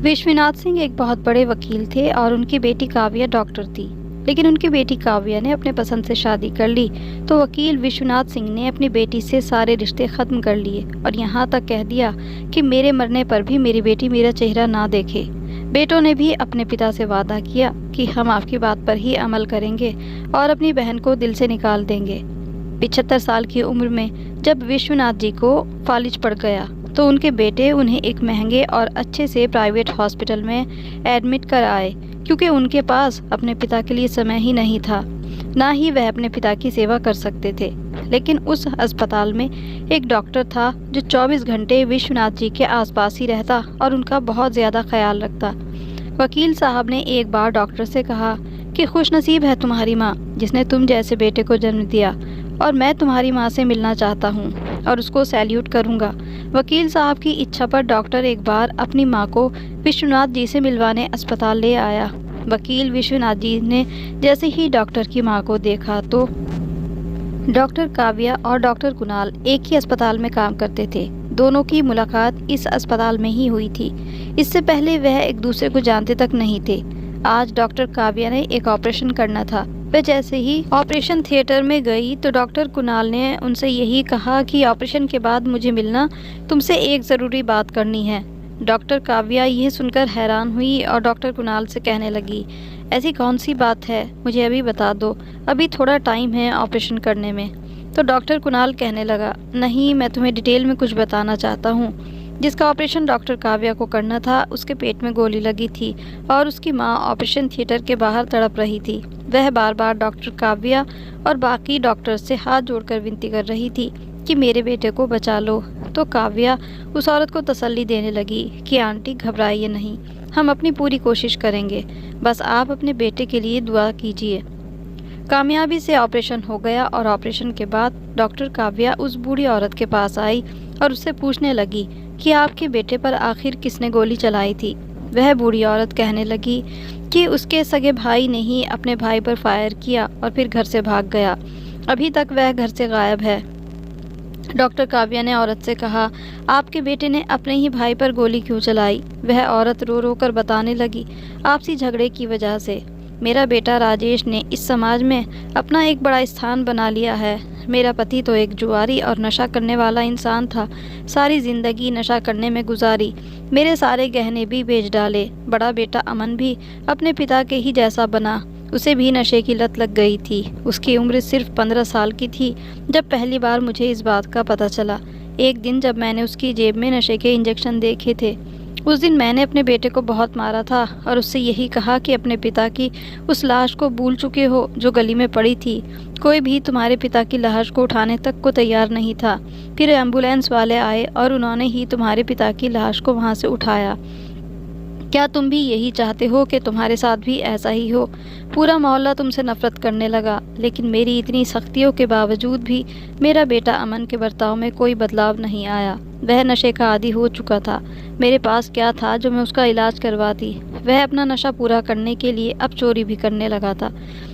विश्वनाथ सिंह एक बहुत बड़े वकील थे और उनकी बेटी काव्या डॉक्टर थी। लेकिन उनकी बेटी काव्या ने अपने पसंद से शादी कर ली तो वकील विश्वनाथ सिंह ने अपनी बेटी से सारे रिश्ते खत्म कर लिए और यहाँ तक कह दिया कि मेरे मरने पर भी मेरी बेटी मेरा चेहरा ना देखे। बेटों ने भी अपने पिता से वादा किया कि हम आपकी बात पर ही अमल करेंगे और अपनी बहन को दिल से निकाल देंगे। 75 साल की उम्र में जब विश्वनाथ जी को फालिज पड़ गया तो उनके बेटे उन्हें एक महंगे और अच्छे से प्राइवेट हॉस्पिटल में एडमिट कर आए, क्योंकि उनके पास अपने पिता के लिए समय ही नहीं था, ना ही वह अपने पिता की सेवा कर सकते थे। लेकिन उस अस्पताल में एक डॉक्टर था जो 24 घंटे विश्वनाथ जी के आसपास ही रहता और उनका बहुत ज़्यादा ख्याल रखता। वकील साहब ने एक बार डॉक्टर से कहा कि खुशनसीब है तुम्हारी माँ जिसने तुम जैसे बेटे को जन्म दिया, और मैं तुम्हारी माँ से मिलना चाहता हूँ और उसको सैल्यूट करूँगा। वकील साहब की इच्छा पर डॉक्टर एक बार अपनी माँ को विश्वनाथ जी से मिलवाने अस्पताल ले आया। वकील विश्वनाथ जी ने जैसे ही डॉक्टर की माँ को देखा तो डॉक्टर काव्या और डॉक्टर कुणाल एक ही अस्पताल में काम करते थे। दोनों की मुलाकात इस अस्पताल में ही हुई थी। इससे पहले वह एक दूसरे को जानते तक नहीं थे। आज डॉक्टर काव्या ने एक ऑपरेशन करना था। वह जैसे ही ऑपरेशन थिएटर में गई तो डॉक्टर कुणाल ने उनसे यही कहा कि ऑपरेशन के बाद मुझे मिलना, तुमसे एक ज़रूरी बात करनी है। डॉक्टर काव्या यह सुनकर हैरान हुई और डॉक्टर कुणाल से कहने लगी, ऐसी कौन सी बात है, मुझे अभी बता दो, अभी थोड़ा टाइम है ऑपरेशन करने में। तो डॉक्टर कुणाल कहने लगा, नहीं, मैं तुम्हें डिटेल में कुछ बताना चाहता हूँ। जिसका ऑपरेशन डॉक्टर काव्या को करना था उसके पेट में गोली लगी थी और उसकी माँ ऑपरेशन थिएटर के बाहर तड़प रही थी। वह बार बार डॉक्टर काव्या और बाकी डॉक्टर से हाथ जोड़कर विनती कर रही थी कि मेरे बेटे को बचा लो। तो काव्या उस औरत को तसल्ली देने लगी कि आंटी घबराइए नहीं, हम अपनी पूरी कोशिश करेंगे, बस आप अपने बेटे के लिए दुआ कीजिए। कामयाबी से ऑपरेशन हो गया और ऑपरेशन के बाद डॉक्टर काव्या उस बूढ़ी औरत के पास आई और उससे पूछने लगी कि आपके बेटे पर आखिर किसने गोली चलाई थी। वह बूढ़ी औरत कहने लगी कि उसके सगे भाई ने ही अपने भाई पर फायर किया और फिर घर से भाग गया। अभी तक वह घर से गायब है। डॉक्टर काव्या ने औरत से कहा, आपके बेटे ने अपने ही भाई पर गोली क्यों चलाई? वह औरत रो रो कर बताने लगी, आपसी झगड़े की वजह से। मेरा बेटा राजेश ने इस समाज में अपना एक बड़ा स्थान बना लिया है। मेरा पति तो एक जुआरी और नशा करने वाला इंसान था, सारी ज़िंदगी नशा करने में गुजारी, मेरे सारे गहने भी बेच डाले। बड़ा बेटा अमन भी अपने पिता के ही जैसा बना, उसे भी नशे की लत लग गई थी। उसकी उम्र सिर्फ 15 साल की थी जब पहली बार मुझे इस बात का पता चला। एक दिन जब मैंने उसकी जेब में नशे के इंजेक्शन देखे थे, उस दिन मैंने अपने बेटे को बहुत मारा था और उससे यही कहा कि अपने पिता की उस लाश को भूल चुके हो जो गली में पड़ी थी। कोई भी तुम्हारे पिता की लाश को उठाने तक को तैयार नहीं था। फिर एम्बुलेंस वाले आए और उन्होंने ही तुम्हारे पिता की लाश को वहाँ से उठाया। क्या तुम भी यही चाहते हो कि तुम्हारे साथ भी ऐसा ही हो? पूरा मोहल्ला तुमसे नफरत करने लगा, लेकिन मेरी इतनी सख्तियों के बावजूद भी मेरा बेटा अमन के बर्ताव में कोई बदलाव नहीं आया। वह नशे का आदी हो चुका था। मेरे पास क्या था जो मैं उसका इलाज करवाती? वह अपना नशा पूरा करने के लिए अब चोरी भी करने लगा था।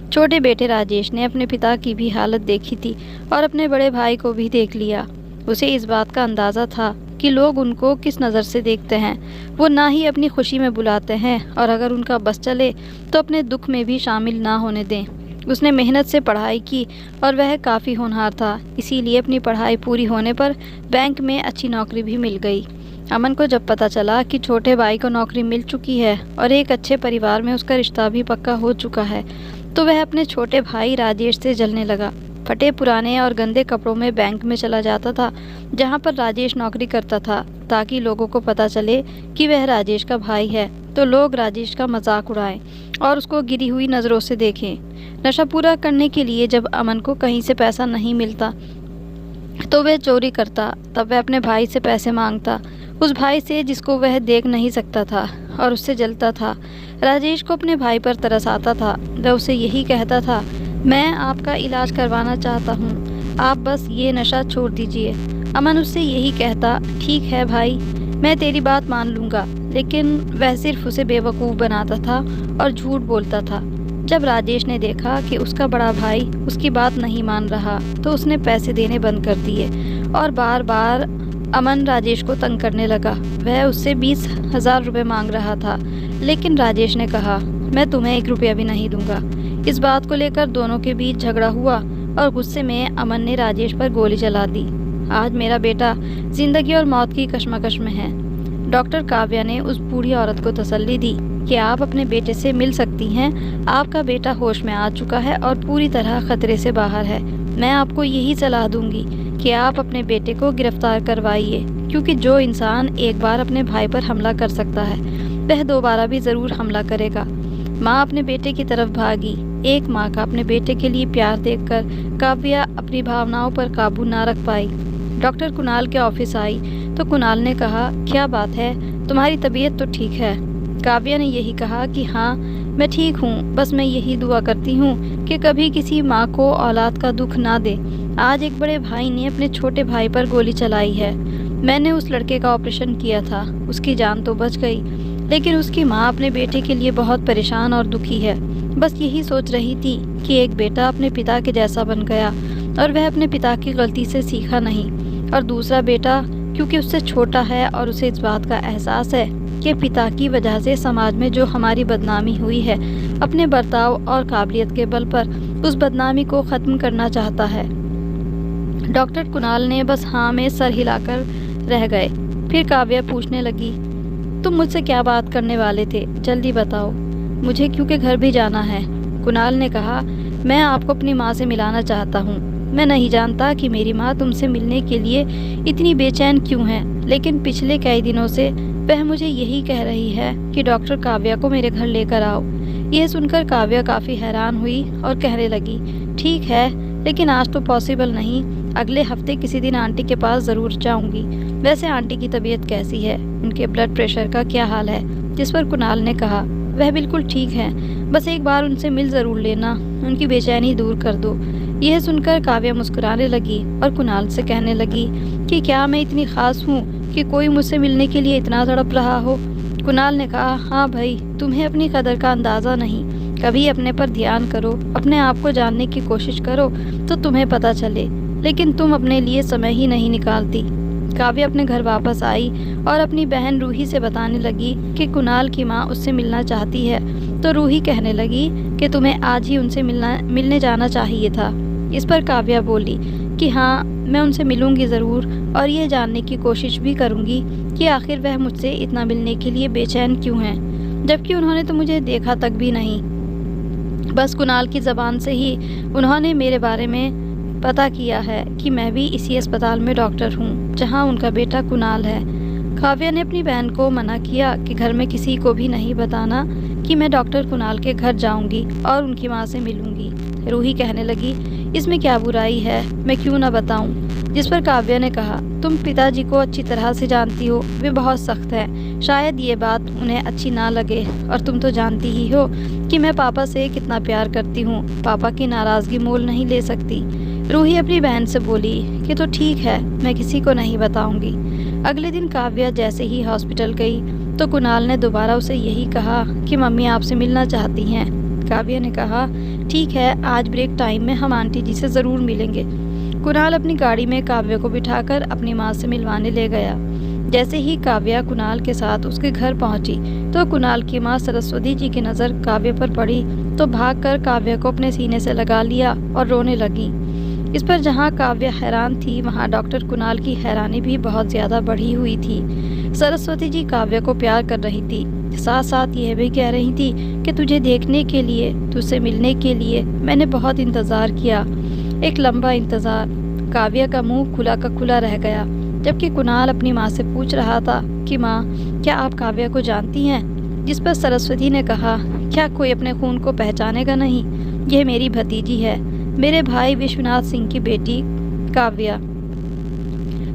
छोटे बेटे राजेश ने अपने पिता की भी हालत देखी थी और अपने बड़े भाई को भी देख लिया। उसे इस बात का अंदाज़ा था कि लोग उनको किस नज़र से देखते हैं। वो ना ही अपनी खुशी में बुलाते हैं और अगर उनका बस चले तो अपने दुख में भी शामिल ना होने दें। उसने मेहनत से पढ़ाई की और वह काफ़ी होनहार था, इसीलिए अपनी पढ़ाई पूरी होने पर बैंक में अच्छी नौकरी भी मिल गई। अमन को जब पता चला कि छोटे भाई को नौकरी मिल चुकी है और एक अच्छे परिवार में उसका रिश्ता भी पक्का हो चुका है, तो वह अपने छोटे भाई राजेश से जलने लगा। फटे पुराने और गंदे कपड़ों में बैंक में चला जाता था जहां पर राजेश नौकरी करता था, ताकि लोगों को पता चले कि वह राजेश का भाई है, तो लोग राजेश का मजाक उड़ाएं और उसको गिरी हुई नज़रों से देखें। नशा पूरा करने के लिए जब अमन को कहीं से पैसा नहीं मिलता तो वह चोरी करता। तब वह अपने भाई से पैसे मांगता, उस भाई से जिसको वह देख नहीं सकता था, और उससे जलता था। राजेश को अपने भाई पर तरस आता था। वह उसे यही कहता था, मैं आपका इलाज करवाना चाहता हूँ, आप बस ये नशा छोड़ दीजिए। अमन उससे यही कहता, ठीक है भाई, मैं तेरी बात मान लूँगा। लेकिन वह सिर्फ उसे बेवकूफ़ बनाता था और झूठ बोलता था। जब राजेश ने देखा कि उसका बड़ा भाई उसकी बात नहीं मान रहा तो उसने पैसे देने बंद कर दिए और बार बार अमन राजेश को तंग करने लगा। वह उससे 20,000 रुपये मांग रहा था, लेकिन राजेश ने कहा, मैं तुम्हें 1 रुपया भी नहीं दूंगा। इस बात को लेकर दोनों के बीच झगड़ा हुआ और गुस्से में अमन ने राजेश पर गोली चला दी। आज मेरा बेटा जिंदगी और मौत की कशमकश में है। डॉक्टर काव्या ने उस बूढ़ी औरत को तसल्ली दी कि आप अपने बेटे से मिल सकती हैं। आपका बेटा होश में आ चुका है और पूरी तरह खतरे से बाहर है। मैं आपको यही सलाह दूंगी कि आप अपने बेटे को गिरफ्तार करवाइए, क्योंकि जो इंसान एक बार अपने भाई पर हमला कर सकता है वह दोबारा भी ज़रूर हमला करेगा। माँ अपने बेटे की तरफ भागी। एक माँ का अपने बेटे के लिए प्यार देखकर काव्या अपनी भावनाओं पर काबू ना रख पाई। डॉक्टर कुणाल के ऑफिस आई तो कुणाल ने कहा, क्या बात है, तुम्हारी तबीयत तो ठीक है? काव्या ने यही कहा कि हाँ मैं ठीक हूँ, बस मैं यही दुआ करती हूँ कि कभी किसी माँ को औलाद का दुख ना दे। आज एक बड़े भाई ने अपने छोटे भाई पर गोली चलाई है। मैंने उस लड़के का ऑपरेशन किया था, उसकी जान तो बच गई, लेकिन उसकी माँ अपने बेटे के लिए बहुत परेशान और दुखी है। बस यही सोच रही थी कि एक बेटा अपने पिता के जैसा बन गया और वह अपने पिता की गलती से सीखा नहीं, और दूसरा बेटा क्योंकि उससे छोटा है और उसे इस बात का एहसास है कि पिता की वजह से समाज में जो हमारी बदनामी हुई है, अपने बर्ताव और काबिलियत के बल पर उस बदनामी को ख़त्म करना चाहता है। डॉक्टर कुणाल ने बस हाँ में सर हिलाकर रह गए। फिर काव्या पूछने लगी, तुम मुझसे क्या बात करने वाले थे, जल्दी बताओ। मुझे क्योंकि घर भी जाना है। कुणाल ने कहा, मैं आपको अपनी माँ से मिलाना चाहता हूँ। मैं नहीं जानता कि मेरी माँ तुमसे मिलने के लिए इतनी बेचैन क्यों है, लेकिन पिछले कई दिनों से वह मुझे यही कह रही है कि डॉक्टर काव्या को मेरे घर लेकर आओ। यह सुनकर काव्या काफ़ी हैरान हुई और कहने लगी, ठीक है, लेकिन आज तो पॉसिबल नहीं, अगले हफ्ते किसी दिन आंटी के पास ज़रूर जाऊंगी। वैसे आंटी की तबीयत कैसी है, उनके ब्लड प्रेशर का क्या हाल है? जिस पर कुणाल ने कहा, वह बिल्कुल ठीक है, बस एक बार उनसे मिल ज़रूर लेना, उनकी बेचैनी दूर कर दो। यह सुनकर काव्या मुस्कुराने लगी और कुणाल से कहने लगी कि क्या मैं इतनी ख़ास हूँ कि कोई मुझसे मिलने के लिए इतना तड़प रहा हो? कुणाल ने कहा, हाँ भाई, तुम्हें अपनी कदर का अंदाज़ा नहीं। कभी अपने पर ध्यान करो, अपने आप को जानने की कोशिश करो तो तुम्हें पता चले, लेकिन तुम अपने लिए समय ही नहीं निकालती। काव्या अपने घर वापस आई और अपनी बहन रूही से बताने लगी कि कुणाल की माँ उससे मिलना चाहती है। तो रूही कहने लगी कि तुम्हें आज ही उनसे मिलने जाना चाहिए था। इस पर काव्या बोली कि हाँ, मैं उनसे मिलूंगी ज़रूर और ये जानने की कोशिश भी करूँगी कि आखिर वह मुझसे इतना मिलने के लिए बेचैन क्यों हैं, जबकि उन्होंने तो मुझे देखा तक भी नहीं। बस कुणाल की ज़बान से ही उन्होंने मेरे बारे में पता किया है कि मैं भी इसी अस्पताल में डॉक्टर हूँ जहाँ उनका बेटा कुणाल है। काव्या ने अपनी बहन को मना किया कि घर में किसी को भी नहीं बताना कि मैं डॉक्टर कुणाल के घर जाऊँगी और उनकी माँ से मिलूँगी। रूही कहने लगी, इसमें क्या बुराई है, मैं क्यों ना बताऊँ? जिस पर काव्या ने कहा, तुम पिताजी को अच्छी तरह से जानती हो, वे बहुत सख्त हैं, शायद ये बात उन्हें अच्छी ना लगे, और तुम तो जानती ही हो कि मैं पापा से कितना प्यार करती हूँ, पापा की नाराज़गी मोल नहीं ले सकती। रूही अपनी बहन से बोली कि तो ठीक है, मैं किसी को नहीं बताऊंगी। अगले दिन काव्या जैसे ही हॉस्पिटल गई तो कुणाल ने दोबारा उसे यही कहा कि मम्मी आपसे मिलना चाहती हैं। काव्या ने कहा, ठीक है, आज ब्रेक टाइम में हम आंटी जी से ज़रूर मिलेंगे। कुणाल अपनी गाड़ी में काव्या को बिठाकर अपनी माँ से मिलवाने ले गया। जैसे ही काव्या कुणाल के साथ उसके घर पहुंची तो कुणाल की माँ सरस्वती जी की नज़र काव्या पर पड़ी तो भागकर काव्या को अपने सीने से लगा लिया और रोने लगी। इस पर जहां काव्या हैरान थी, वहां डॉक्टर कुणाल की हैरानी भी बहुत ज़्यादा बढ़ी हुई थी। सरस्वती जी काव्या को प्यार कर रही थी, साथ साथ यह भी कह रही थी कि तुझे देखने के लिए, तुझसे मिलने के लिए मैंने बहुत इंतज़ार किया, एक लंबा इंतज़ार। काव्या का मुंह खुला का खुला रह गया, जबकि कुणाल अपनी माँ से पूछ रहा था कि माँ, क्या आप काव्या को जानती हैं? जिस पर सरस्वती ने कहा, क्या कोई अपने खून को पहचानेगा नहीं? यह मेरी भतीजी है, मेरे भाई विश्वनाथ सिंह की बेटी काव्या।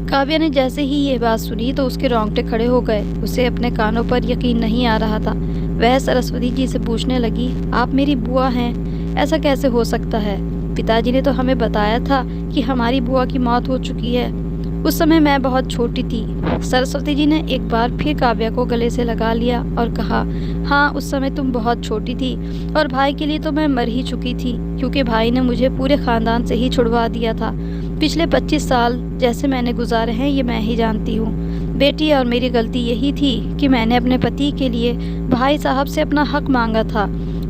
काव्या ने जैसे ही ये बात सुनी तो उसके रोंगटे खड़े हो गए। उसे अपने कानों पर यकीन नहीं आ रहा था। वह सरस्वती जी से पूछने लगी, आप मेरी बुआ हैं, ऐसा कैसे हो सकता है? पिताजी ने तो हमें बताया था कि हमारी बुआ की मौत हो चुकी है। उस समय मैं बहुत छोटी थी। सरस्वती जी ने एक बार फिर काव्या को गले से लगा लिया और कहा, हाँ, उस समय तुम बहुत छोटी थी और भाई के लिए तो मैं मर ही चुकी थी, क्योंकि भाई ने मुझे पूरे ख़ानदान से ही छुड़वा दिया था। पिछले 25 साल जैसे मैंने गुजारे हैं ये मैं ही जानती हूँ बेटी, और मेरी गलती यही थी कि मैंने अपने पति के लिए भाई साहब से अपना हक मांगा था।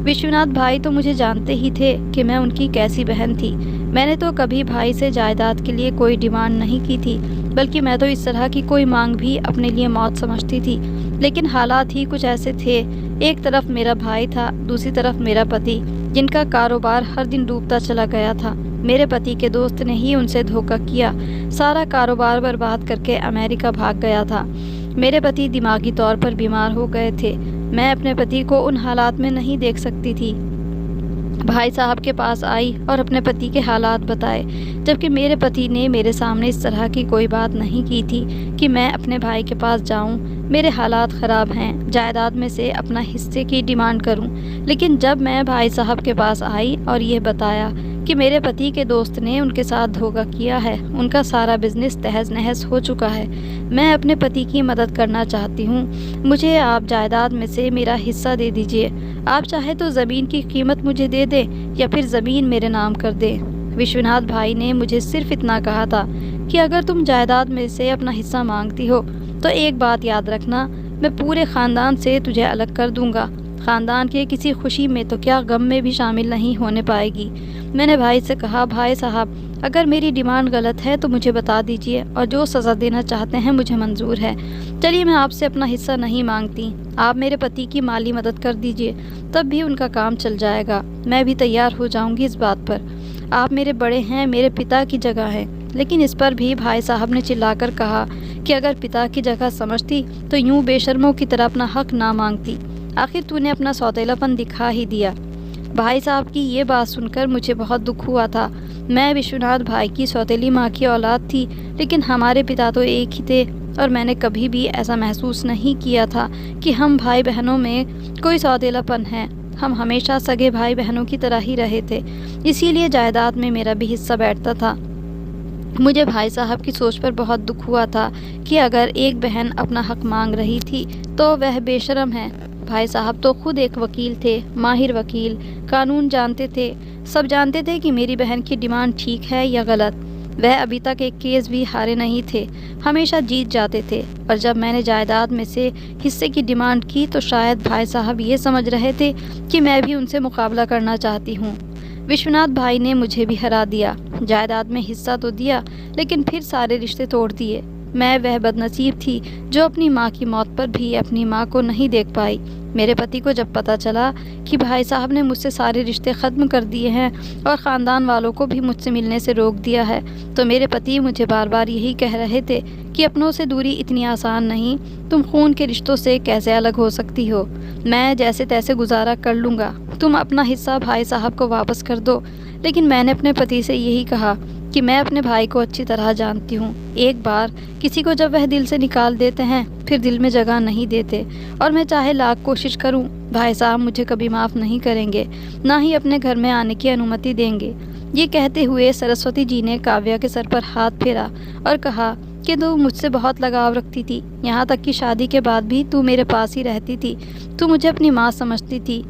विश्वनाथ भाई तो मुझे जानते ही थे कि मैं उनकी कैसी बहन थी। मैंने तो कभी भाई से जायदाद के लिए कोई डिमांड नहीं की थी, बल्कि मैं तो इस तरह की कोई मांग भी अपने लिए मौत समझती थी। लेकिन हालात ही कुछ ऐसे थे, एक तरफ मेरा भाई था, दूसरी तरफ मेरा पति, जिनका कारोबार हर दिन डूबता चला गया था। मेरे पति के दोस्त ने ही उनसे धोखा किया, सारा कारोबार बर्बाद करके अमेरिका भाग गया था। मेरे पति दिमागी तौर पर बीमार हो गए थे। मैं अपने पति को उन हालात में नहीं देख सकती थी। भाई साहब के पास आई और अपने पति के हालात बताए, जबकि मेरे पति ने मेरे सामने इस तरह की कोई बात नहीं की थी कि मैं अपने भाई के पास जाऊं। मेरे हालात ख़राब हैं, जायदाद में से अपना हिस्से की डिमांड करूं। लेकिन जब मैं भाई साहब के पास आई और ये बताया कि मेरे पति के दोस्त ने उनके साथ धोखा किया है, उनका सारा बिजनेस तहस नहस हो चुका है, मैं अपने पति की मदद करना चाहती हूँ, मुझे आप जायदाद में से मेरा हिस्सा दे दीजिए। आप चाहे तो ज़मीन की कीमत मुझे दे दें या फिर ज़मीन मेरे नाम कर दें। विश्वनाथ भाई ने मुझे सिर्फ इतना कहा था कि अगर तुम जायदाद में से अपना हिस्सा मांगती हो तो एक बात याद रखना, मैं पूरे ख़ानदान से तुझे अलग कर दूंगा। ख़ानदान के किसी खुशी में तो क्या गम में भी शामिल नहीं होने पाएगी। मैंने भाई से कहा, भाई साहब अगर मेरी डिमांड गलत है तो मुझे बता दीजिए, और जो सज़ा देना चाहते हैं मुझे मंजूर है। चलिए मैं आपसे अपना हिस्सा नहीं मांगती, आप मेरे पति की माली मदद कर दीजिए, तब भी उनका काम चल जाएगा। मैं भी तैयार हो जाऊंगी इस बात पर। आप मेरे बड़े हैं, मेरे पिता की जगह है। लेकिन इस पर भी भाई साहब ने चिल्लाकर कहा कि अगर पिता की जगह समझती तो यूं बेशर्मों की तरह अपना हक ना मांगती। आखिर तूने अपना सौतेलापन दिखा ही दिया। भाई साहब की ये बात सुनकर मुझे बहुत दुख हुआ था। मैं विश्वनाथ भाई की सौतेली माँ की औलाद थी, लेकिन हमारे पिता तो एक ही थे, और मैंने कभी भी ऐसा महसूस नहीं किया था कि हम भाई बहनों में कोई सौतेलापन है। हम हमेशा सगे भाई बहनों की तरह ही रहे थे, इसीलिए जायदाद में मेरा भी हिस्सा बैठता था। मुझे भाई साहब की सोच पर बहुत दुख हुआ था कि अगर एक बहन अपना हक मांग रही थी तो वह बेशर्म है। भाई साहब तो खुद एक वकील थे, माहिर वकील, कानून जानते थे, सब जानते थे कि मेरी बहन की डिमांड ठीक है या गलत। वह अभी तक एक केस भी हारे नहीं थे, हमेशा जीत जाते थे। और जब मैंने जायदाद में से हिस्से की डिमांड की तो शायद भाई साहब ये समझ रहे थे कि मैं भी उनसे मुकाबला करना चाहती हूँ। विश्वनाथ भाई ने मुझे भी हरा दिया। जायदाद में हिस्सा तो दिया, लेकिन फिर सारे रिश्ते तोड़ दिए। मैं वह बदनसीब थी जो अपनी माँ की मौत पर भी अपनी माँ को नहीं देख पाई। मेरे पति को जब पता चला कि भाई साहब ने मुझसे सारे रिश्ते ख़त्म कर दिए हैं और ख़ानदान वालों को भी मुझसे मिलने से रोक दिया है, तो मेरे पति मुझे बार बार यही कह रहे थे कि अपनों से दूरी इतनी आसान नहीं, तुम खून के रिश्तों से कैसे अलग हो सकती हो। मैं जैसे तैसे गुजारा कर लूँगा, तुम अपना हिस्सा भाई साहब को वापस कर दो। लेकिन मैंने अपने पति से यही कहा कि मैं अपने भाई को अच्छी तरह जानती हूँ। एक बार किसी को जब वह दिल से निकाल देते हैं फिर दिल में जगह नहीं देते, और मैं चाहे लाख कोशिश करूँ, भाई साहब मुझे कभी माफ़ नहीं करेंगे, ना ही अपने घर में आने की अनुमति देंगे। ये कहते हुए सरस्वती जी ने काव्या के सर पर हाथ फेरा और कहा कि तू मुझसे बहुत लगाव रखती थी, यहाँ तक कि शादी के बाद भी तू मेरे पास ही रहती थी। तू मुझे अपनी माँ समझती थी।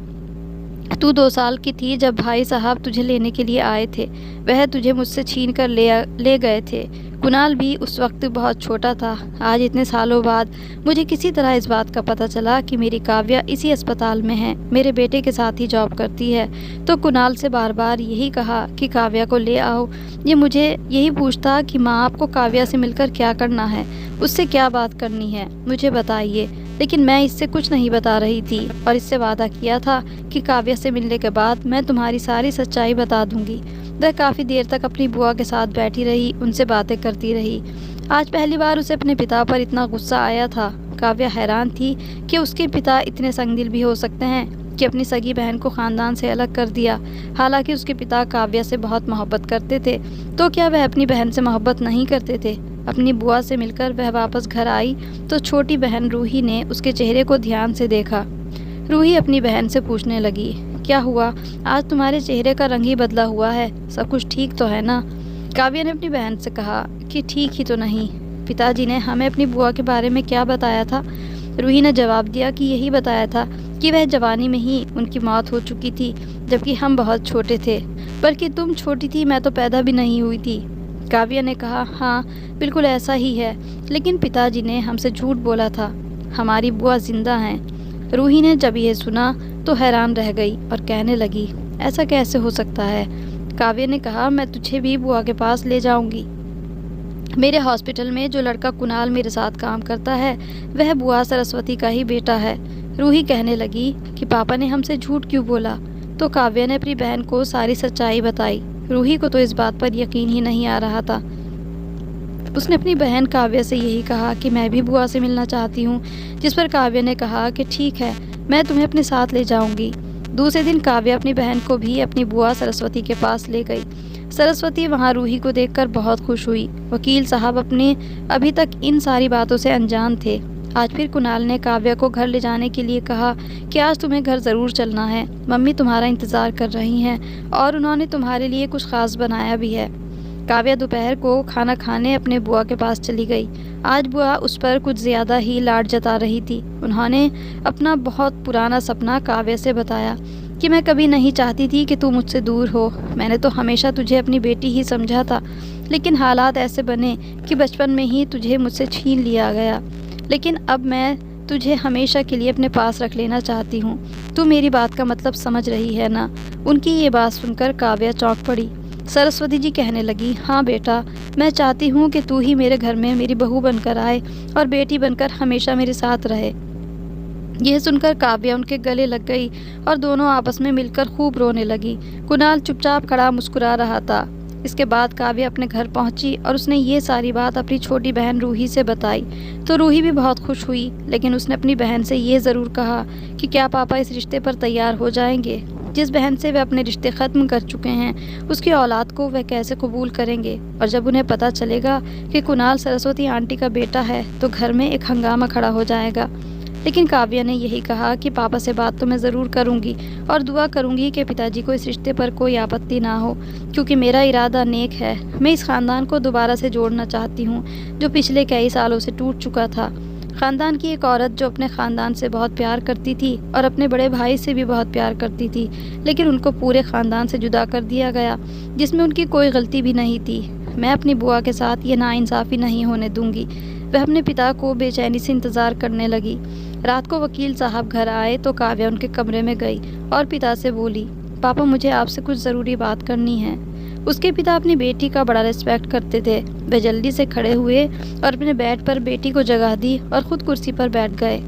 तू 2 साल की थी जब भाई साहब तुझे लेने के लिए आए थे। वह तुझे मुझसे छीन कर ले गए थे। कुणाल भी उस वक्त बहुत छोटा था। आज इतने सालों बाद मुझे किसी तरह इस बात का पता चला कि मेरी काव्या इसी अस्पताल में है, मेरे बेटे के साथ ही जॉब करती है। तो कुणाल से बार बार यही कहा कि काव्या को ले आओ। ये मुझे यही पूछता कि माँ आपको काव्या से मिलकर क्या करना है, उससे क्या बात करनी है, मुझे बताइए। लेकिन मैं इससे कुछ नहीं बता रही थी और इससे वादा किया था कि काव्या से मिलने के बाद मैं तुम्हारी सारी सच्चाई बता दूंगी। वह काफ़ी देर तक अपनी बुआ के साथ बैठी रही, उनसे बातें करती रही। आज पहली बार उसे अपने पिता पर इतना गुस्सा आया था। काव्या हैरान थी कि उसके पिता इतने संगदिल भी हो सकते हैं कि अपनी सगी बहन को ख़ानदान से अलग कर दिया। हालांकि उसके पिता काव्या से बहुत मोहब्बत करते थे, तो क्या वह अपनी बहन से मोहब्बत नहीं करते थे? अपनी बुआ से मिलकर वह वापस घर आई तो छोटी बहन रूही ने उसके चेहरे को ध्यान से देखा। रूही अपनी बहन से पूछने लगी, क्या हुआ, आज तुम्हारे चेहरे का रंग ही बदला हुआ है, सब कुछ ठीक तो है ना? काव्या ने अपनी बहन से कहा कि ठीक ही तो नहीं, पिताजी ने हमें अपनी बुआ के बारे में क्या बताया था? रूही ने जवाब दिया कि यही बताया था कि वह जवानी में ही उनकी मौत हो चुकी थी, जबकि हम बहुत छोटे थे। बल्कि तुम छोटी थी, मैं तो पैदा भी नहीं हुई थी। काव्या ने कहा, हाँ बिल्कुल ऐसा ही है, लेकिन पिताजी ने हमसे झूठ बोला था। हमारी बुआ जिंदा हैं। रूही ने जब यह सुना तो हैरान रह गई और कहने लगी, ऐसा कैसे हो सकता है? काव्या ने कहा, मैं तुझे भी बुआ के पास ले जाऊंगी। मेरे हॉस्पिटल में जो लड़का कुणाल मेरे साथ काम करता है वह बुआ सरस्वती का ही बेटा है। रूही कहने लगी कि पापा ने हमसे झूठ क्यों बोला? तो काव्या ने अपनी बहन को सारी सच्चाई बताई। रूही को तो इस बात पर यकीन ही नहीं आ रहा था। उसने अपनी बहन काव्या से यही कहा कि मैं भी बुआ से मिलना चाहती हूँ, जिस पर काव्या ने कहा कि ठीक है, मैं तुम्हें अपने साथ ले जाऊंगी। दूसरे दिन काव्या अपनी बहन को भी अपनी बुआ सरस्वती के पास ले गई। सरस्वती वहाँ रूही को देखकर बहुत खुश हुई। वकील साहब अपने अभी तक इन सारी बातों से अनजान थे। आज फिर कुणाल ने काव्या को घर ले जाने के लिए कहा कि आज तुम्हें घर ज़रूर चलना है, मम्मी तुम्हारा इंतज़ार कर रही हैं और उन्होंने तुम्हारे लिए कुछ ख़ास बनाया भी है। काव्या दोपहर को खाना खाने अपने बुआ के पास चली गई। आज बुआ उस पर कुछ ज़्यादा ही लाड जता रही थी। उन्होंने अपना बहुत पुराना सपना काव्या से बताया कि मैं कभी नहीं चाहती थी कि तू मुझसे दूर हो। मैंने तो हमेशा तुझे अपनी बेटी ही समझा था, लेकिन हालात ऐसे बने कि बचपन में ही तुझे मुझसे छीन लिया गया। लेकिन अब मैं तुझे हमेशा के लिए अपने पास रख लेना चाहती हूँ। तू मेरी बात का मतलब समझ रही है ना? उनकी ये बात सुनकर काव्या चौंक पड़ी। सरस्वती जी कहने लगी, हाँ बेटा, मैं चाहती हूँ कि तू ही मेरे घर में मेरी बहू बनकर आए और बेटी बनकर हमेशा मेरे साथ रहे। यह सुनकर काव्या उनके गले लग गई और दोनों आपस में मिलकर खूब रोने लगी। कुणाल चुपचाप खड़ा मुस्कुरा रहा था। इसके बाद काव्या अपने घर पहुंची और उसने ये सारी बात अपनी छोटी बहन रूही से बताई तो रूही भी बहुत खुश हुई, लेकिन उसने अपनी बहन से ये ज़रूर कहा कि क्या पापा इस रिश्ते पर तैयार हो जाएंगे? जिस बहन से वे अपने रिश्ते ख़त्म कर चुके हैं उसकी औलाद को वह कैसे कबूल करेंगे? और जब उन्हें पता चलेगा कि कुणाल सरस्वती आंटी का बेटा है तो घर में एक हंगामा खड़ा हो जाएगा। लेकिन काव्या ने यही कहा कि पापा से बात तो मैं ज़रूर करूंगी और दुआ करूंगी कि पिताजी को इस रिश्ते पर कोई आपत्ति ना हो, क्योंकि मेरा इरादा नेक है। मैं इस ख़ानदान को दोबारा से जोड़ना चाहती हूँ जो पिछले कई सालों से टूट चुका था। ख़ानदान की एक औरत जो अपने ख़ानदान से बहुत प्यार करती थी और अपने बड़े भाई से भी बहुत प्यार करती थी, लेकिन उनको पूरे ख़ानदान से जुदा कर दिया गया, जिसमें उनकी कोई गलती भी नहीं थी। मैं अपनी बुआ के साथ ये नाइंसाफ़ी नहीं होने दूंगी। वह अपने पिता को बेचैनी से इंतज़ार करने लगी। रात को वकील साहब घर आए तो काव्या उनके कमरे में गई और पिता से बोली, पापा मुझे आपसे कुछ ज़रूरी बात करनी है। उसके पिता अपनी बेटी का बड़ा रिस्पेक्ट करते थे। वे जल्दी से खड़े हुए और अपने बेड पर बेटी को जगह दी और ख़ुद कुर्सी पर बैठ गए।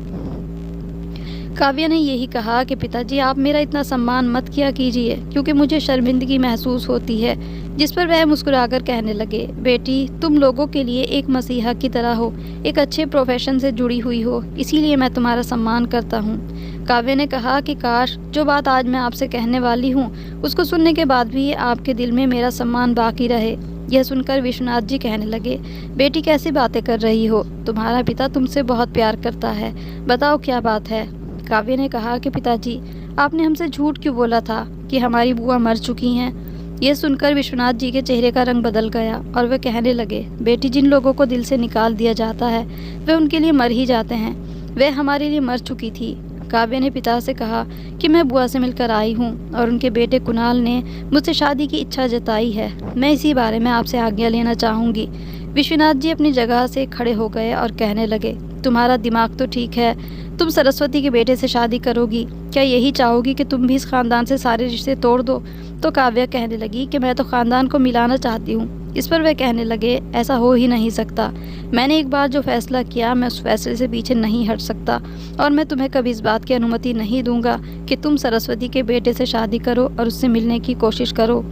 काव्या ने यही कहा कि पिताजी आप मेरा इतना सम्मान मत किया कीजिए, क्योंकि मुझे शर्मिंदगी महसूस होती है। जिस पर वह मुस्कुराकर कहने लगे, बेटी तुम लोगों के लिए एक मसीहा की तरह हो, एक अच्छे प्रोफेशन से जुड़ी हुई हो, इसीलिए मैं तुम्हारा सम्मान करता हूँ। काव्या ने कहा कि काश जो बात आज मैं आपसे कहने वाली हूँ उसको सुनने के बाद भी आपके दिल में मेरा सम्मान बाकी रहे। यह सुनकर विश्वनाथ जी कहने लगे, बेटी कैसी बातें कर रही हो? तुम्हारा पिता तुमसे बहुत प्यार करता है, बताओ क्या बात है? काव्या ने कहा कि पिताजी आपने हमसे झूठ क्यों बोला था कि हमारी बुआ मर चुकी हैं? यह सुनकर विश्वनाथ जी के चेहरे का रंग बदल गया और वे कहने लगे, बेटी जिन लोगों को दिल से निकाल दिया जाता है वे उनके लिए मर ही जाते हैं। वे हमारे लिए मर चुकी थी। काव्या ने पिता से कहा कि मैं बुआ से मिलकर आई हूँ और उनके बेटे कुणाल ने मुझसे शादी की इच्छा जताई है। मैं इसी बारे में आपसे आज्ञा लेना चाहूँगी। विश्वनाथ जी अपनी जगह से खड़े हो गए और कहने लगे, तुम्हारा दिमाग तो ठीक है, तुम सरस्वती के बेटे से शादी करोगी? क्या यही चाहोगी कि तुम भी इस ख़ानदान से सारे रिश्ते तोड़ दो? तो काव्या कहने लगी कि मैं तो ख़ानदान को मिलाना चाहती हूँ। इस पर वह कहने लगे, ऐसा हो ही नहीं सकता। मैंने एक बार जो फैसला किया मैं उस फैसले से पीछे नहीं हट सकता और मैं तुम्हें कभी इस बात की अनुमति नहीं दूंगा कि तुम सरस्वती के बेटे से शादी करो और उससे मिलने की कोशिश करो।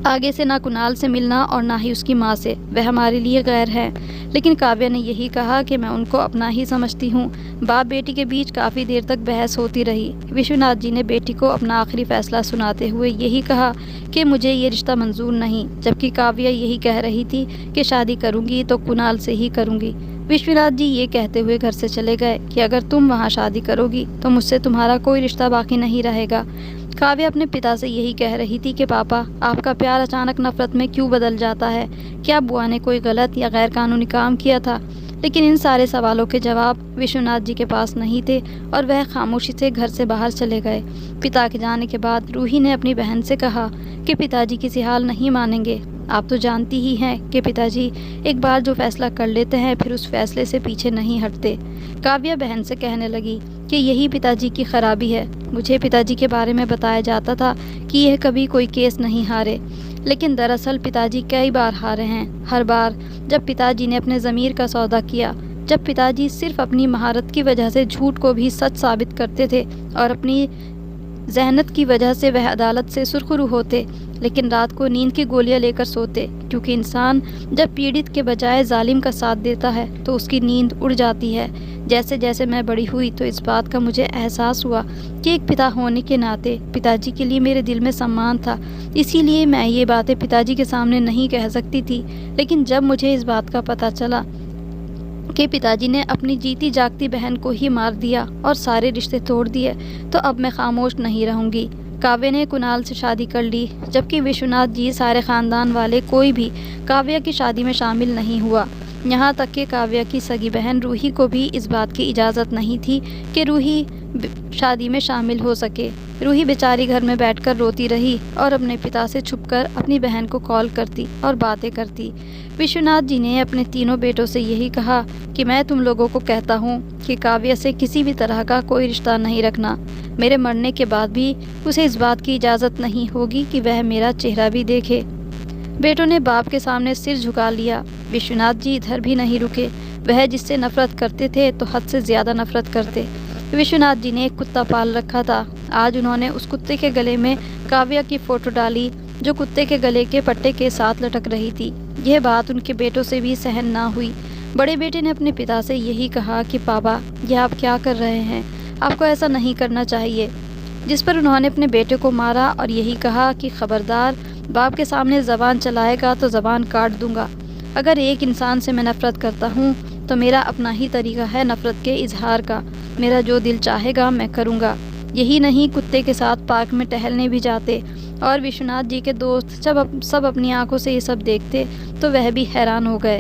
आगे से ना कुणाल से मिलना और ना ही उसकी माँ से, वह हमारे लिए गैर है। लेकिन काव्या ने यही कहा कि मैं उनको अपना ही समझती हूँ। बाप बेटी के बीच काफ़ी देर तक बहस होती रही। विश्वनाथ जी ने बेटी को अपना आखिरी फैसला सुनाते हुए यही कहा कि मुझे ये रिश्ता मंजूर नहीं, जबकि काव्या यही कह रही थी कि शादी करूँगी तो कुणाल से ही करूँगी। विश्वनाथ जी ये कहते हुए घर से चले गए कि अगर तुम वहाँ शादी करोगी तो मुझसे तुम्हारा कोई रिश्ता बाकी नहीं रहेगा। काव्या अपने पिता से यही कह रही थी कि पापा आपका प्यार अचानक नफरत में क्यों बदल जाता है? क्या बुआ ने कोई गलत या गैर कानूनी काम किया था? लेकिन इन सारे सवालों के जवाब विश्वनाथ जी के पास नहीं थे और वह खामोशी से घर से बाहर चले गए। पिता के जाने के बाद रूही ने अपनी बहन से कहा कि पिताजी किसी हाल नहीं मानेंगे। आप तो जानती ही हैं कि पिताजी एक बार जो फैसला कर लेते हैं फिर उस फैसले से पीछे नहीं हटते। काव्या बहन से कहने लगी कि यही पिताजी की खराबी है। मुझे पिताजी के बारे में बताया जाता था कि यह कभी कोई केस नहीं हारे, लेकिन दरअसल पिताजी कई बार हारे हैं। हर बार जब पिताजी ने अपने ज़मीर का सौदा किया, जब पिताजी सिर्फ अपनी महारत की वजह से झूठ को भी सच साबित करते थे और अपनी जहनत की वजह से वह अदालत से सुरखरू होते, लेकिन रात को नींद की गोलियां लेकर सोते, क्योंकि इंसान जब पीड़ित के बजाय जालिम का साथ देता है तो उसकी नींद उड़ जाती है। जैसे जैसे मैं बड़ी हुई तो इस बात का मुझे एहसास हुआ कि एक पिता होने के नाते पिताजी के लिए मेरे दिल में सम्मान था। इसीलिए मैं ये बातें पिताजी के सामने नहीं कह सकती थी। लेकिन जब मुझे इस बात का पता चला कि पिताजी ने अपनी जीती जागती बहन को ही मार दिया और सारे रिश्ते तोड़ दिए, तो अब मैं खामोश नहीं रहूँगी। काव्या ने कुणाल से शादी कर ली, जबकि विश्वनाथ जी सारे ख़ानदान वाले कोई भी काव्या की शादी में शामिल नहीं हुआ। यहाँ तक कि काव्या की सगी बहन रूही को भी इस बात की इजाज़त नहीं थी कि रूही शादी में शामिल हो सके। रूही बेचारी घर में बैठकर रोती रही और अपने पिता से छुपकर अपनी बहन को कॉल करती और बातें करती। विश्वनाथ जी ने अपने तीनों बेटों से यही कहा कि मैं तुम लोगों को कहता हूँ कि काव्या से किसी भी तरह का कोई रिश्ता नहीं रखना। मेरे मरने के बाद भी उसे इस बात की इजाज़त नहीं होगी कि वह मेरा चेहरा भी देखे। बेटों ने बाप के सामने सिर झुका लिया। विश्वनाथ जी इधर भी नहीं रुके। वह जिससे नफरत करते थे तो हद से ज़्यादा नफरत करते। विश्वनाथ जी ने एक कुत्ता पाल रखा था। आज उन्होंने उस कुत्ते के गले में काव्या की फ़ोटो डाली, जो कुत्ते के गले के पट्टे के साथ लटक रही थी। यह बात उनके बेटों से भी सहन ना हुई। बड़े बेटे ने अपने पिता से यही कहा कि पापा, यह आप क्या कर रहे हैं? आपको ऐसा नहीं करना चाहिए। जिस पर उन्होंने अपने बेटे को मारा और यही कहा कि खबरदार, बाप के सामने ज़बान चलाएगा तो ज़बान काट दूंगा। अगर एक इंसान से मैं नफ़रत करता हूँ तो मेरा अपना ही तरीका है नफ़रत के इजहार का। मेरा जो दिल चाहेगा मैं करूँगा। यही नहीं, कुत्ते के साथ पार्क में टहलने भी जाते। और विश्वनाथ जी के दोस्त जब सब अपनी आंखों से ये सब देखते तो वह भी हैरान हो गए।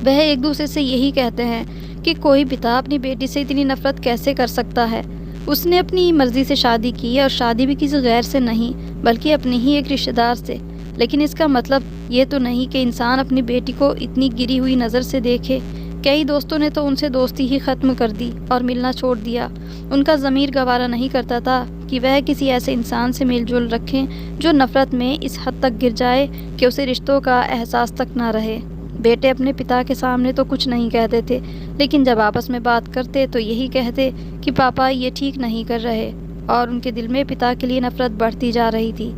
वह एक दूसरे से यही कहते हैं कि कोई पिता अपनी बेटी से इतनी नफ़रत कैसे कर सकता है। उसने अपनी मर्ज़ी से शादी की और शादी भी किसी गैर से नहीं, बल्कि अपने ही एक रिश्तेदार से। लेकिन इसका मतलब ये तो नहीं कि इंसान अपनी बेटी को इतनी गिरी हुई नज़र से देखे। कई दोस्तों ने तो उनसे दोस्ती ही ख़त्म कर दी और मिलना छोड़ दिया। उनका ज़मीर गवारा नहीं करता था कि वह किसी ऐसे इंसान से मेलजोल रखें जो नफ़रत में इस हद तक गिर जाए कि उसे रिश्तों का एहसास तक ना रहे। बेटे अपने पिता के सामने तो कुछ नहीं कहते थे, लेकिन जब आपस में बात करते तो यही कहते कि पापा ये ठीक नहीं कर रहे। और उनके दिल में पिता के लिए नफ़रत बढ़ती जा रही थी।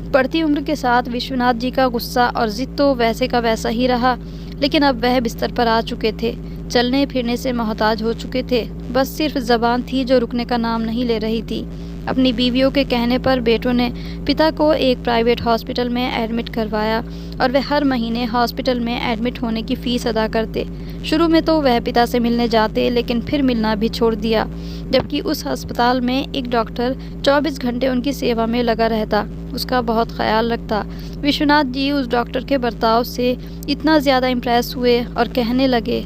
बढ़ती उम्र के साथ विश्वनाथ जी का गुस्सा और ज़िद तो वैसे का वैसा ही रहा, लेकिन अब वह बिस्तर पर आ चुके थे। चलने फिरने से मोहताज हो चुके थे। बस सिर्फ ज़बान थी जो रुकने का नाम नहीं ले रही थी। अपनी बीवियों के कहने पर बेटों ने पिता को एक प्राइवेट हॉस्पिटल में एडमिट करवाया और वह हर महीने हॉस्पिटल में एडमिट होने की फ़ीस अदा करते। शुरू में तो वह पिता से मिलने जाते, लेकिन फिर मिलना भी छोड़ दिया, जबकि उस अस्पताल में एक डॉक्टर 24 घंटे उनकी सेवा में लगा रहता, उसका बहुत ख्याल रखता। विश्वनाथ जी उस डॉक्टर के बर्ताव से इतना ज़्यादा इम्प्रेस हुए और कहने लगे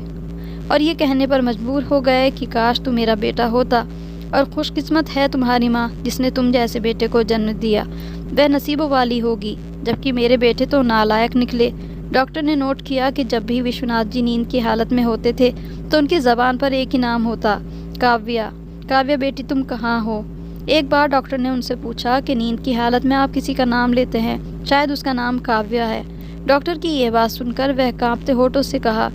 और ये कहने पर मजबूर हो गए कि काश तू मेरा बेटा होता, और खुशकिस्मत है तुम्हारी माँ जिसने तुम जैसे बेटे को जन्म दिया। वह नसीबों वाली होगी, जबकि मेरे बेटे तो नालायक निकले। डॉक्टर ने नोट किया कि जब भी विश्वनाथ जी नींद की हालत में होते थे तो उनकी ज़बान पर एक ही नाम होता, काव्या। काव्या बेटी तुम कहाँ हो? एक बार डॉक्टर ने उनसे पूछा कि नींद की हालत में आप किसी का नाम लेते हैं, शायद उसका नाम काव्या है। डॉक्टर की यह बात सुनकर वह कांपते होठों से कहा,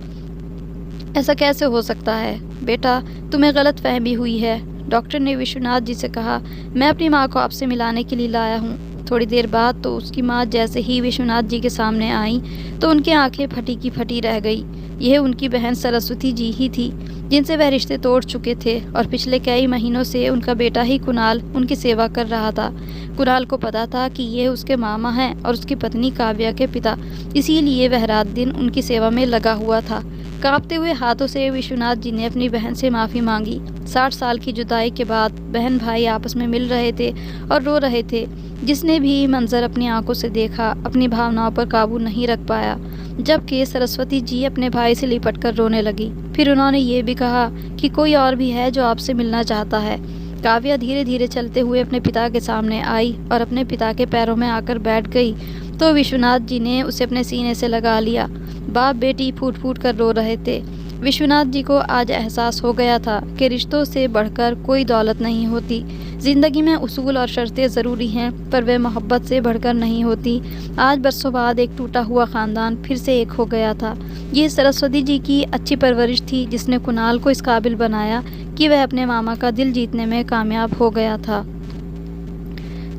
ऐसा कैसे हो सकता है बेटा, तुम्हें गलत फहमी हुई है। डॉक्टर ने विश्वनाथ जी से कहा, मैं अपनी माँ को आपसे मिलाने के लिए लाया हूँ। थोड़ी देर बाद तो उसकी माँ जैसे ही विश्वनाथ जी के सामने आई तो उनकी आंखें फटी की फटी रह गई। यह उनकी बहन सरस्वती जी ही थी, जिनसे वह रिश्ते तोड़ चुके थे और पिछले कई महीनों से उनका बेटा ही कुणाल उनकी सेवा कर रहा था। कुणाल को पता था कि ये उसके मामा हैं और उसकी पत्नी काव्या के पिता, इसीलिए वह रात दिन उनकी सेवा में लगा हुआ था। कांपते हुए हाथों से विश्वनाथ जी ने अपनी बहन से माफ़ी मांगी। 60 साल की जुदाई के बाद बहन भाई आपस में मिल रहे थे और रो रहे थे। जिसने भी मंजर अपनी आंखों से देखा, अपनी भावनाओं पर काबू नहीं रख पाया, जबकि सरस्वती जी अपने भाई से लिपट कर रोने लगी। फिर उन्होंने ये भी कहा कि कोई और भी है जो आपसे मिलना चाहता है। काव्या धीरे धीरे चलते हुए अपने पिता के सामने आई और अपने पिता के पैरों में आकर बैठ गई तो विश्वनाथ जी ने उसे अपने सीने से लगा लिया। बाप बेटी फूट फूट कर रो रहे थे। विश्वनाथ जी को आज एहसास हो गया था कि रिश्तों से बढ़कर कोई दौलत नहीं होती। ज़िंदगी में उसूल और शर्तें ज़रूरी हैं, पर वे मोहब्बत से बढ़कर नहीं होती। आज बरसों बाद एक टूटा हुआ ख़ानदान फिर से एक हो गया था। ये सरस्वती जी की अच्छी परवरिश थी जिसने कुणाल को इस काबिल बनाया कि वह अपने मामा का दिल जीतने में कामयाब हो गया था।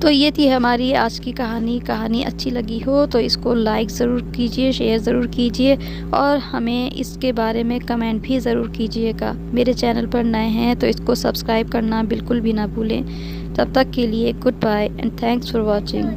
तो ये थी हमारी आज की कहानी अच्छी लगी हो तो इसको लाइक ज़रूर कीजिए, शेयर ज़रूर कीजिए और हमें इसके बारे में कमेंट भी ज़रूर कीजिएगा। मेरे चैनल पर नए हैं तो इसको सब्सक्राइब करना बिल्कुल भी ना भूलें। तब तक के लिए goodbye and thanks for watching.